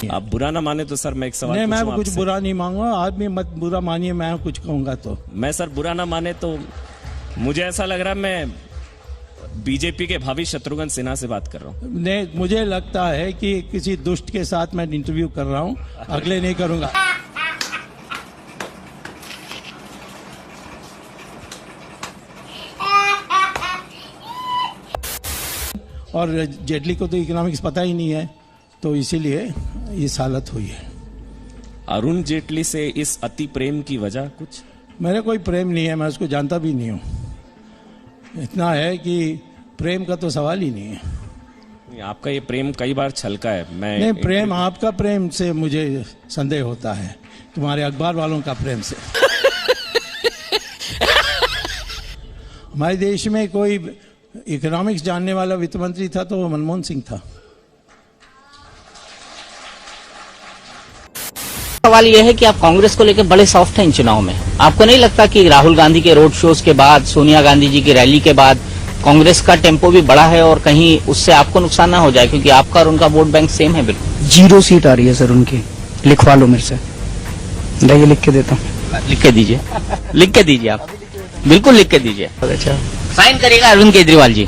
आप बुरा ना माने तो सर मैं एक सवाल नहीं, मैं पूछूं कुछ आपसे? बुरा नहीं मांगूंगा, आप भी मत बुरा मानिए, मैं कुछ कहूंगा तो। मैं सर बुरा ना माने तो मुझे ऐसा लग रहा है मैं बीजेपी के भावी शत्रुघ्न सिन्हा से बात कर रहा हूँ। नहीं, मुझे लगता है कि किसी दुष्ट के साथ मैं इंटरव्यू कर रहा हूँ, अगले नहीं करूंगा। और जेटली को तो इकोनॉमिक्स पता ही नहीं है, तो इसीलिए इस हालत हुई है। अरुण जेटली से इस अति प्रेम की वजह कुछ? मेरा कोई प्रेम नहीं है, मैं उसको जानता भी नहीं हूँ। इतना है कि प्रेम का तो सवाल ही नहीं है। आपका ये प्रेम कई बार छलका है। मैं नहीं, प्रेम आपका प्रेम से मुझे संदेह होता है, तुम्हारे अखबार वालों का प्रेम से। हमारे देश में कोई इकोनॉमिक्स जानने वाला वित्त मंत्री था तो वो मनमोहन सिंह था। सवाल यह है कि आप कांग्रेस को लेकर बड़े सॉफ्ट हैं इन चुनाव में। आपको नहीं लगता कि राहुल गांधी के रोड शोज के बाद, सोनिया गांधी जी की रैली के बाद कांग्रेस का टेम्पो भी बढ़ा है और कहीं उससे आपको नुकसान ना हो जाए, क्योंकि आपका और उनका वोट बैंक सेम है? बिल्कुल 0 सीट आ रही है सर उनकी। लिखवा लो मेरे से, मैं ये लिख के देता हूँ। लिख के दीजिए, लिख के दीजिए, आप बिल्कुल लिख के दीजिए। अच्छा, साइन करिएगा अरविंद केजरीवाल जी।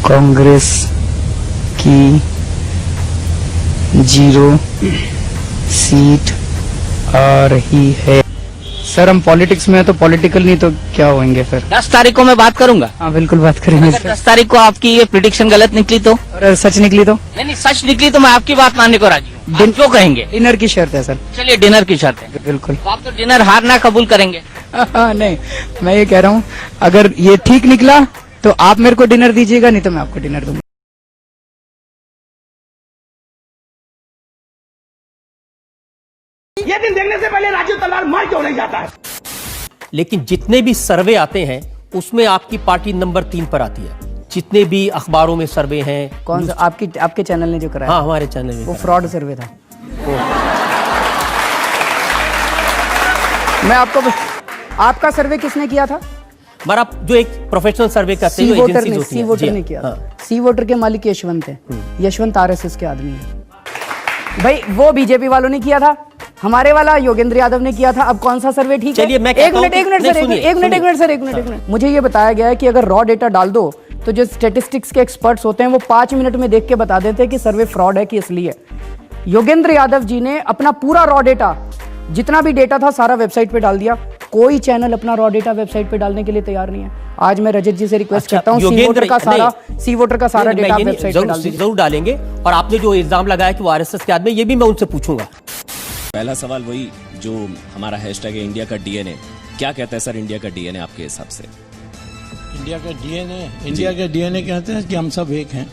कांग्रेस की 0 सीट आ रही है। सर हम पॉलिटिक्स में है तो पॉलिटिकल नहीं तो क्या होंगे फिर? 10 तारीख को मैं बात करूंगा। हाँ बिल्कुल बात करेंगे। अगर 10 तारीख को आपकी ये प्रिडिक्शन गलत निकली तो? अगर सच निकली तो? नहीं, सच निकली तो मैं आपकी बात मानने को राजी हूँ। आप जो कहेंगे। डिनर की शर्त है सर। चलिए, डिनर की शर्त है। बिल्कुल। तो आप तो डिनर हारना कबूल करेंगे? नहीं, मैं ये कह रहा हूँ अगर ये ठीक निकला तो आप मेरे को डिनर दीजिएगा, नहीं तो मैं आपको डिनर दूंगा। ये दिन देखने से पहले राजू तलवार मर क्यों नहीं जाता है? लेकिन जितने भी सर्वे आते हैं उसमें आपकी पार्टी नंबर 3 पर आती है। जितने भी अखबारों में सर्वे हैं। कौन सा? आपके चैनल ने जो कराया? हाँ, हमारे चैनल में। वो फ्रॉड सर्वे था। मैं आपका सर्वे किसने किया था? हमारा जो एक प्रोफेशनल सर्वे करते हैं, एजेंसीज होती सी हैं। वोटर जी ने हाँ, किया। हाँ। सी वोटर के मालिक यशवंत है। यशवंत आरएसएस के आदमी है भाई। वो बीजेपी वालों ने किया था, हमारे वाला योगेंद्र यादव ने किया था। अब कौन सा सर्वे ठीक है? चलिए मैं एक मिनट, मुझे ये बताया गया है कि अगर रॉ डेटा डाल दो तो जो स्टेटिस्टिक्स के एक्सपर्ट्स होते हैं वो 5 मिनट में देख के बता देते हैं कि सर्वे फ्रॉड है कि असली है। योगेंद्र यादव जी ने अपना पूरा रॉ डेटा, जितना भी डेटा था, सारा वेबसाइट पे डाल दिया। कोई चैनल अपना रॉ डेटा वेबसाइट पे डालने के लिए तैयार नहीं है। आज मैं रजत जी से रिक्वेस्ट करता हूं, सी वोटर का सारा डेटा वेबसाइट पे डाल दीजिए। जरूर डालेंगे। और आपने जो इल्जाम लगाया कि वो आरएसएस के आदमी, ये भी मैं उनसे पूछूंगा। पहला सवाल वही जो हमारा हैशटैग है इंडिया का डीएनए, क्या कहता है सर इंडिया का डीएनए आपके हिसाब से? इंडिया का डीएनए कहते हैं कि हम सब एक हैं।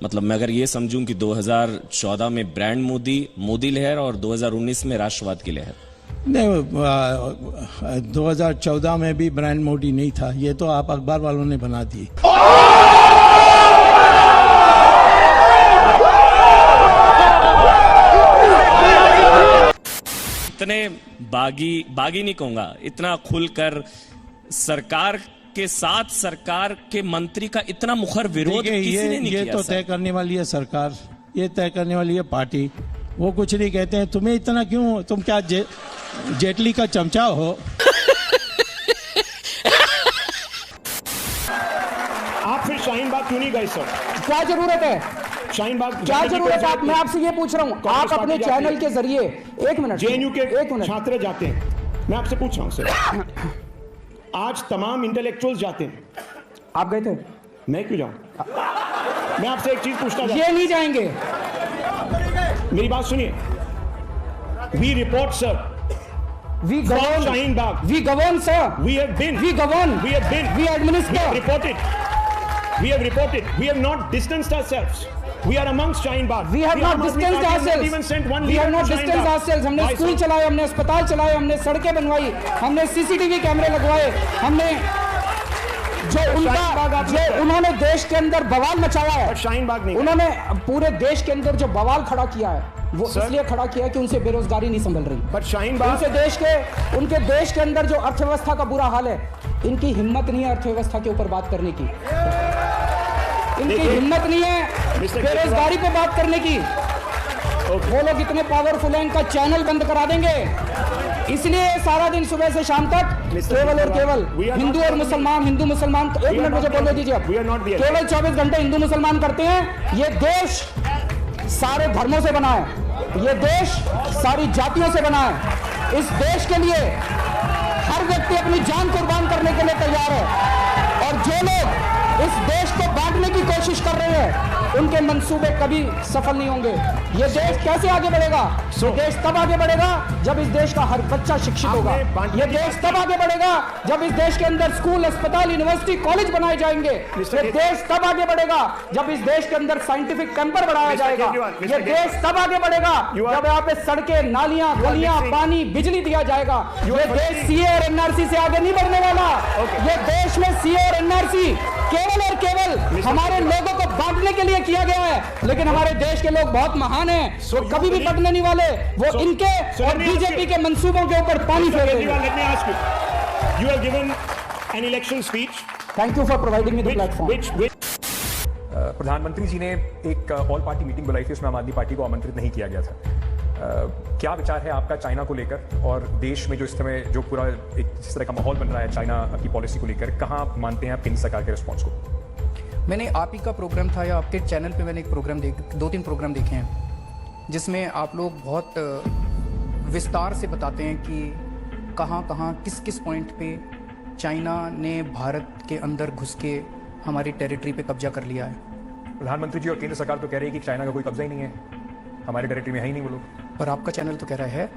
मतलब मैं अगर ये समझूं कि 2014 में ब्रांड मोदी लहर और 2019 में राष्ट्रवाद की लहर। नहीं, 2014 में भी ब्रांड मोदी नहीं था, ये तो आप अखबार वालों ने बना दी। इतने बागी नहीं कहूंगा, इतना खुलकर सरकार के साथ सरकार के मंत्री का इतना मुखर विरोध किसी ने नहीं किया। ये तो तय करने वाली है सरकार, ये तय करने वाली है पार्टी। वो कुछ नहीं कहते हैं। तुम्हें इतना क्यों? तुम क्या जेटली का चमचा हो? आप फिर शाहीन बाग क्यों नहीं गए सर? क्या जरूरत है? शाहीन बाग क्या जरूरत है? मैं आपसे ये पूछ रहा हूँ, आप अपने चैनल के जरिए, एक मिनट, जेएनयू के छात्र जाते हैं, मैं आपसे पूछ रहा हूँ सर। आज तमाम इंटेलेक्चुअल्स जाते हैं, आप गए थे? मैं क्यों जाऊं? मैं आपसे एक चीज पूछना चाहता ये नहीं जाएंगे। हूं, मेरी बात सुनिए। We report sir, We govern. Shaheen Bagh. We govern, sir. We have been. We govern. We have been. We administer. We have reported. We have reported. We have not distanced ourselves. We are amongst Shaheen Bagh. We have not distanced ourselves. Even sent one We leader have not to Shaheen distanced Bagh. ourselves. हमने Why, school sir? चलाए, हमने अस्पताल चलाए, हमने सड़कें बनवाई, हमने CCTV कैमरे लगवाए, हमने जो उन्होंने देश के अंदर बवाल मचाया है, शाहीन बाग नहीं, उन्होंने पूरे देश के अंदर जो बवाल खड़ा किया है वो इसलिए खड़ा किया है कि उनसे बेरोजगारी नहीं संभल रही। बट शाहीन बाग, उनके देश के अंदर जो अर्थव्यवस्था का बुरा हाल है, इनकी हिम्मत नहीं है अर्थव्यवस्था के ऊपर बात करने की। इनकी हिम्मत नहीं है बेरोजगारी पे बात करने की। वो लोग इतने पावरफुल हैं, इनका चैनल बंद करा देंगे। इसलिए सारा दिन सुबह से शाम तक केवल और केवल हिंदू और मुसलमान, हिंदू मुसलमान। एक मिनट मुझे बोलने दीजिए आप। केवल 24 घंटे हिंदू मुसलमान करते हैं। ये देश सारे धर्मों से बना है, ये देश सारी जातियों से बना है। इस देश के लिए हर व्यक्ति अपनी जान कुर्बान करने के लिए तैयार है। और जो लोग इस देश को बांटने की कोशिश कर रहे हैं, उनके मंसूबे कभी सफल नहीं होंगे। ये देश कैसे आगे बढ़ेगा? ये देश तब आगे बढ़ेगा जब इस देश का हर बच्चा शिक्षित होगा। ये देश तब आगे बढ़ेगा जब इस देश के अंदर स्कूल, अस्पताल, यूनिवर्सिटी, कॉलेज बनाए जाएंगे। ये देश तब आगे बढ़ेगा जब इस देश के अंदर साइंटिफिक कैंपर बढ़ाया जाएगा। ये देश तब आगे बढ़ेगा जब यहाँ पे सड़कें, नालियां, गलियां, पानी, बिजली दिया जाएगा। ये देश सीए और एनआरसी से आगे नहीं बढ़ने वाला। ये देश में सीए और एनआरसी केवल और केवल हमारे लोगों को बांटने के लिए किया गया है। लेकिन हमारे देश के लोग बहुत महान हैं, वो कभी भी बटने नहीं वाले। वो इनके और बीजेपी के मंसूबों के ऊपर पानी फेरेंगे। You have given an election speech. Thank you for providing me the platform. प्रधानमंत्री जी ने एक ऑल पार्टी मीटिंग बुलाई थी, उसमें आम आदमी पार्टी को आमंत्रित नहीं किया गया था। क्या विचार है आपका चाइना को लेकर, और देश में जो इस समय जो पूरा एक जिस तरह का माहौल बन रहा है चाइना की पॉलिसी को लेकर, कहाँ आप मानते हैं आप केंद्र सरकार के रिस्पॉन्स को? मैंने आप ही का प्रोग्राम था या आपके चैनल पे मैंने एक प्रोग्राम 2-3 प्रोग्राम देखे हैं, जिसमें आप लोग बहुत विस्तार से बताते हैं कि कहाँ किस किस पॉइंट पे चाइना ने भारत के अंदर घुस के हमारी टेरिटरी पे कब्जा कर लिया है। प्रधानमंत्री जी और केंद्र सरकार तो कह रही है कि चाइना का कोई कब्जा ही नहीं है, हमारे टेरिटरी में है ही नहीं वो लोग। पर आपका चैनल तो कह रहा है,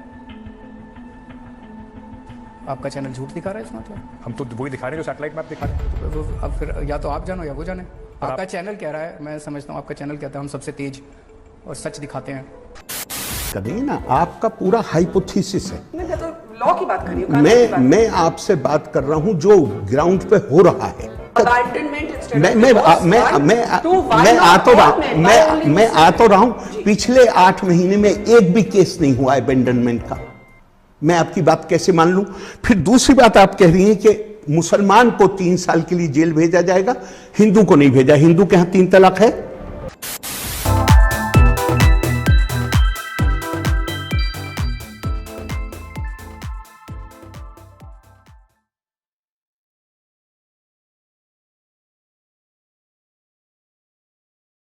आपका चैनल झूठ दिखा रहा है इस मतलब। हम तो वही दिखा रहे हैं जो सैटेलाइट मैप दिखा रहे हैं। अब फिर या तो आप जानो या वो जाने। आपका चैनल कह रहा है, मैं समझता हूँ आपका चैनल कहता है हम सबसे तेज और सच दिखाते हैं। करेंगे ना, आपका पूरा हाइपोथेसिस है। मैं तो लॉ की बात कर रही हूँ। मैं आपसे बात कर रहा हूँ जो ग्राउंड पे हो रहा है। मैं आ तो रहा हूं। पिछले 8 महीने में एक भी केस नहीं हुआ अबेंडनमेंट का। मैं आपकी बात कैसे मान लूं? फिर दूसरी बात आप कह रही हैं कि मुसलमान को 3 साल के लिए जेल भेजा जाएगा, हिंदू को नहीं भेजा। हिंदू के यहां 3 तलाक है।